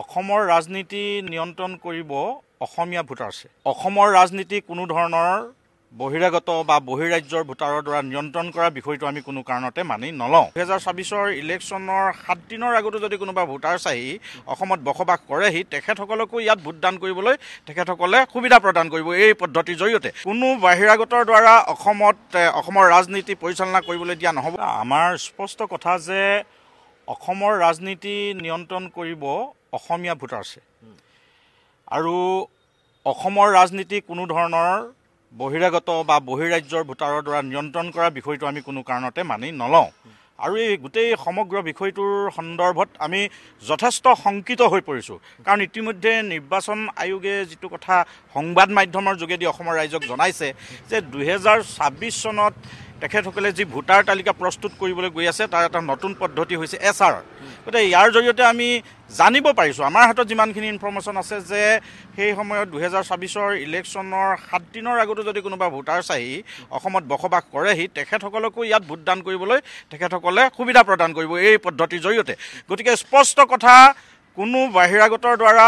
অসমৰ ৰাজনীতি নিয়ন্ত্ৰণ কৰিব অসমীয়া ভোটাৰছে। অসমৰ ৰাজনীতি কোনো ধৰণৰ বহিৰাগত বা বহিৰাজ্যৰ ভোটাৰৰ দ্বাৰা নিয়ন্ত্ৰণ কৰা বিষয়টো আমি কোনো কাৰণতে মানি নলওঁ। 2024 ইলেকশ্যনৰ 7 দিনৰ আগতো যদি কোনোবা ভোটাৰ চাহি অসমত বসবাস কৰেহি তেখেতসকলকো ইয়াত ভোটদান কৰিবলৈ তেখেতসকলে সুবিধা প্ৰদান কৰিব। এই পদ্ধতিৰ জৰিয়তে কোনো বহিৰাগতৰ দ্বাৰা অসমৰ ৰাজনীতি পৰিচালনা কৰিবলৈ দিয়া নহ'ব। আমাৰ স্পষ্ট কথা যে অসমৰ ৰাজনীতি নিয়ন্ত্ৰণ কৰিব অসমীয়া ভোটাৰছে আৰু অসমৰ ৰাজনীতি কোনো ধৰণৰ বহিৰাগত বা বহিৰাজ্যৰ ভোটাৰৰ দ্বাৰা নিয়ন্ত্ৰণ কৰা বিষয়টো আমি কোনো কাৰণতে মানি নলওঁ। আৰু এই গোটেই সমগ্ৰ বিষয়টোৰ সন্দৰ্ভত আমি যথেষ্ট শংকিত হৈ পৰিছোঁ। কাৰণ ইতিমধ্যে নিৰ্বাচন আয়োগে যিটো কথা সংবাদ মাধ্যমৰ যোগেদি অসমৰ ৰাইজক জনাইছে যে 2026 চনত তেখেতসকলে যি ভোটাৰ তালিকা প্ৰস্তুত কৰিবলৈ গৈ আছে তাৰ এটা নতুন পদ্ধতি হৈছে SR। গতিকে ইয়াৰ জৰিয়তে আমি জানিব পাৰিছোঁ, আমাৰ হাতত যিমানখিনি ইনফৰ্মেশ্যন আছে যে সেই সময়ত 2024 ইলেকশ্যনৰ 7 দিনৰ আগতো যদি কোনোবা ভোটাৰ চাহি অসমত বসবাস কৰেহি তেখেতসকলকো ইয়াত ভোটদান কৰিবলৈ তেখেতসকলে সুবিধা প্ৰদান কৰিব এই পদ্ধতিৰ জৰিয়তে। গতিকে স্পষ্ট কথা, কোনো বহিৰাগতৰ দ্বাৰা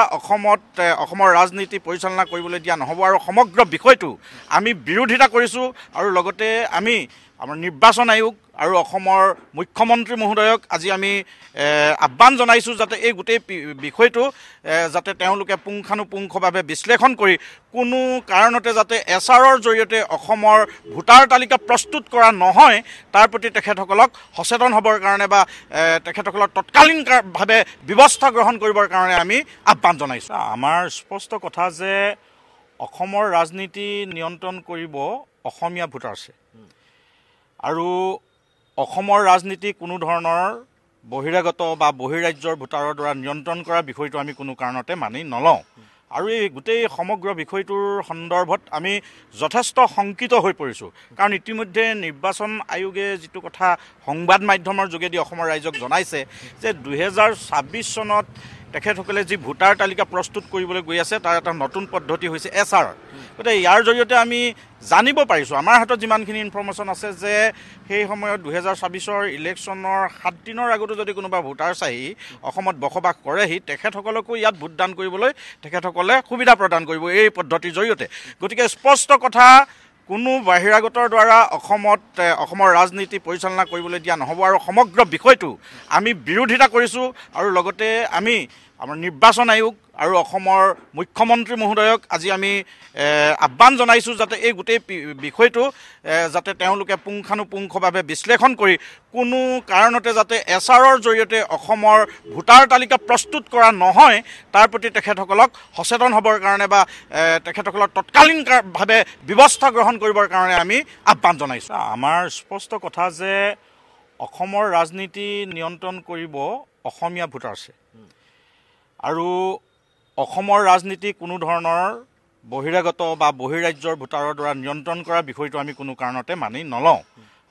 অসমৰ ৰাজনীতি পৰিচালনা কৰিবলৈ দিয়া নহ'ব। আৰু সমগ্ৰ বিষয়টো আমি বিৰোধিতা কৰিছোঁ আৰু লগতে আমি আমাৰ নিৰ্বাচন আয়োগ আৰু অসমৰ মুখ্যমন্ত্ৰী মহোদয়ক আজি আমি আহ্বান জনাইছোঁ যাতে এই গোটেই বিষয়টো যাতে তেওঁলোকে পুংখানুপুংখভাৱে বিশ্লেষণ কৰি কোনো কাৰণতে যাতে SRৰ জৰিয়তে অসমৰ ভোটাৰ তালিকা প্ৰস্তুত কৰা নহয় তাৰ প্ৰতি তেখেতসকলক সচেতন হ'বৰ কাৰণে বা তেখেতসকলক তৎকালীনভাৱে ব্যৱস্থা গ্ৰহণ কৰিবৰ কাৰণে আমি আহ্বান জনাইছোঁ। আমাৰ স্পষ্ট কথা যে অসমৰ ৰাজনীতি নিয়ন্ত্ৰণ কৰিব অসমীয়া ভোটাৰছে আৰু অসমৰ ৰাজনীতি কোনো ধৰণৰ বহিৰাগত বা বহিৰাজ্যৰ ভোটাৰৰ দ্বাৰা নিয়ন্ত্ৰণ কৰা বিষয়টো আমি কোনো কাৰণতে মানি নলওঁ। আৰু এই গোটেই সমগ্ৰ বিষয়টোৰ সন্দৰ্ভত আমি যথেষ্ট শংকিত হৈ পৰিছোঁ। কাৰণ ইতিমধ্যে নিৰ্বাচন আয়োগে যিটো কথা সংবাদ মাধ্যমৰ যোগেদি অসমৰ ৰাইজক জনাইছে যে 2026 চনত তেখেতসকলে যি ভোটাৰ তালিকা প্ৰস্তুত কৰিবলৈ গৈ আছে তাৰ এটা নতুন পদ্ধতি হৈছে SR। গতিকে ইয়াৰ জৰিয়তে আমি জানিব পাৰিছোঁ, আমাৰ হাতত যিমানখিনি ইনফৰ্মেশ্যন আছে যে সেই সময়ত 2024 ইলেকশ্যনৰ 7 দিনৰ আগতো যদি কোনোবা ভোটাৰ চাহি অসমত বসবাস কৰেহি তেখেতসকলকো ইয়াত ভোটদান কৰিবলৈ তেখেতসকলে সুবিধা প্ৰদান কৰিব এই পদ্ধতিৰ জৰিয়তে। গতিকে স্পষ্ট কথা, কোনো বহিৰাগতৰ দ্বাৰা অসমৰ ৰাজনীতি পৰিচালনা কৰিবলৈ দিয়া নহ'ব। আৰু সমগ্ৰ বিষয়টো আমি বিৰোধিতা কৰিছোঁ আৰু লগতে আমি আমাৰ নিৰ্বাচন আয়োগ আৰু অসমৰ মুখ্যমন্ত্ৰী মহোদয়ক আজি আমি আহ্বান জনাইছোঁ যাতে এই গোটেই বিষয়টো যাতে তেওঁলোকে পুংখানুপুংখভাৱে বিশ্লেষণ কৰি কোনো কাৰণতে যাতে SRৰ জৰিয়তে অসমৰ ভোটাৰ তালিকা প্ৰস্তুত কৰা নহয় তাৰ প্ৰতি তেখেতসকলক সচেতন হ'বৰ কাৰণে বা তেখেতসকলক তৎকালীনভাৱে ব্যৱস্থা গ্ৰহণ কৰিবৰ কাৰণে আমি আহ্বান জনাইছোঁ। আমাৰ স্পষ্ট কথা যে অসমৰ ৰাজনীতি নিয়ন্ত্ৰণ কৰিব অসমীয়া ভোটাৰছে আৰু অসমৰ ৰাজনীতি কোনো ধৰণৰ বহিৰাগত বা বহিৰাজ্যৰ ভোটাৰৰ দ্বাৰা নিয়ন্ত্ৰণ কৰা বিষয়টো আমি কোনো কাৰণতে মানি নলওঁ।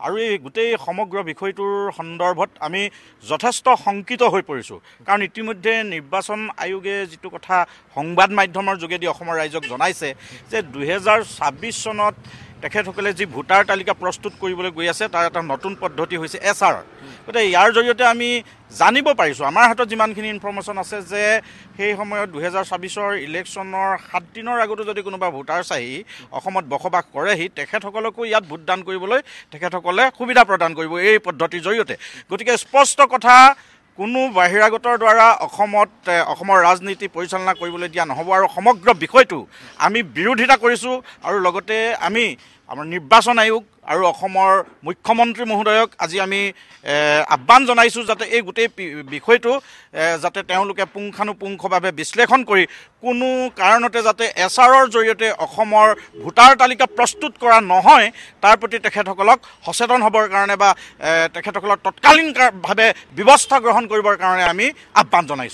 আৰু এই গোটেই সমগ্ৰ বিষয়টোৰ সন্দৰ্ভত আমি যথেষ্ট শংকিত হৈ পৰিছোঁ। কাৰণ ইতিমধ্যে নিৰ্বাচন আয়োগে যিটো কথা সংবাদ মাধ্যমৰ যোগেদি অসমৰ ৰাইজক জনাইছে যে 2026 চনত তেখেতসকলে যি ভোটাৰ তালিকা প্ৰস্তুত কৰিবলৈ গৈ আছে তাৰ এটা নতুন পদ্ধতি হৈছে SR। গতিকে ইয়াৰ জৰিয়তে আমি জানিব পাৰিছোঁ, আমাৰ হাতত যিমানখিনি ইনফৰ্মেশ্যন আছে যে সেই সময়ত 2024 ইলেকশ্যনৰ 7 দিনৰ আগতো যদি কোনোবা ভোটাৰ চাহি অসমত বসবাস কৰেহি তেখেতসকলকো ইয়াত ভোটদান কৰিবলৈ তেখেতসকলে সুবিধা প্ৰদান কৰিব এই পদ্ধতিৰ জৰিয়তে। গতিকে স্পষ্ট কথা, কোনো বহিৰাগতৰ দ্বাৰা অসমৰ ৰাজনীতি পৰিচালনা কৰিবলৈ দিয়া নহ'ব। আৰু সমগ্ৰ বিষয়টো আমি বিৰোধিতা কৰিছোঁ আৰু লগতে আমি আমাৰ নিৰ্বাচন আয়োগ আৰু অসমৰ মুখ্যমন্ত্ৰী মহোদয়ক আজি আমি আহ্বান জনাইছোঁ যাতে এই গোটেই বিষয়টো যাতে তেওঁলোকে পুংখানুপুংখভাৱে বিশ্লেষণ কৰি কোনো কাৰণতে যাতে SRৰ জৰিয়তে অসমৰ ভোটাৰ তালিকা প্ৰস্তুত কৰা নহয় তাৰ প্ৰতি তেখেতসকলক সচেতন হ'বৰ কাৰণে বা তেখেতসকলক তৎকালীনভাৱে ব্যৱস্থা গ্ৰহণ কৰিবৰ কাৰণে আমি আহ্বান জনাইছোঁ।